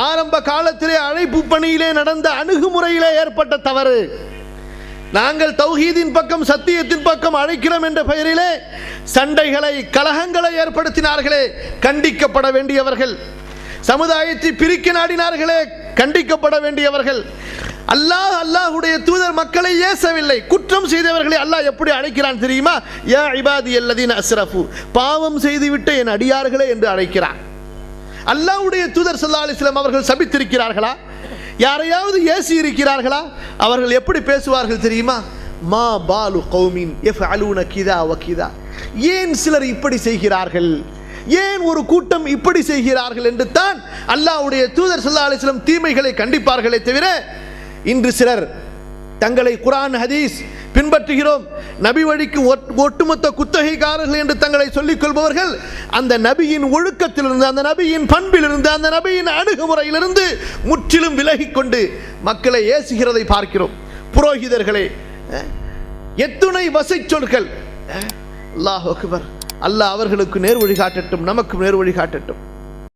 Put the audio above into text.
ஆரம்ப காலத்திலே அழைப்பு பணியிலே நடந்த அணுகுமுறையிலே ஏற்பட்ட தவறு. நாங்கள் தௌஹீதின் பக்கம், சத்தியத்தின் பக்கம் அழைக்கிறோம் என்ற பெயரிலே சண்டைகளை, கலகங்களை ஏற்படுத்தினார்களே, கண்டிக்கப்பட வேண்டியவர்கள். சமுதாயத்தை பிரிக்க நாடினார்களே, கண்டிக்கப்பட வேண்டியவர்கள். அல்லாஹ்வுடைய தூதர் மக்களை ஏசவில்லை, குற்றம் செய்தவர்களை அல்லாஹ் எப்படி அழைக்கிறான் தெரியுமா? யா இபாதியல்லதீன அஸ்ரஃபு, பாவம் செய்துவிட்ட என் அடியார்களே என்று அழைக்கிறான். அல்லாஹ்வுடைய தூதர் ஸல்லல்லாஹு அலைஹி வஸல்லம் அவர்கள் சபித்திருக்கிறார்களா? யாரையாவது ஏசி இருக்கிறார்களா? அவர்கள் எப்படி பேசுவார்கள் தெரியுமா? மா பாலு கௌமின் யஃஅலூன கிதா வ கிதா, ஏன் சிலர் இப்படி செய்கிறார்கள், ஏன் ஒரு கூட்டம் இப்படி செய்கிறார்கள் என்று தான் அல்லாஹ்வுடைய தூதர் ஸல்லல்லாஹு அலைஹி வஸல்லம் தீமைகளை கண்டிப்பார்களே தவிர, இன்று சிலர் தங்களை குர்ஆன் ஹதீஸ் பின்பற்றுகிறோம், நபி வழிக்கு ஒட்டுமொத்த குத்தகைக்காரர்கள் என்று தங்களை சொல்லிக் கொள்பவர்கள் அந்த நபியின் ஒழுக்கத்திலிருந்து, அந்த நபியின் பண்பிலிருந்து, அந்த நபியின் அணுகுமுறையிலிருந்து முற்றிலும் விலகிக் கொண்டு மக்களை ஏசுகிறதை பார்க்கிறோம். புரோகிதர்களே, எத்துணை வசை சொற்கள்! அல்லாஹ் அக்பர். அல்லாஹ் அவர்களுக்கு நேர் வழி காட்டட்டும், நமக்கு நேர் வழி காட்டட்டும்.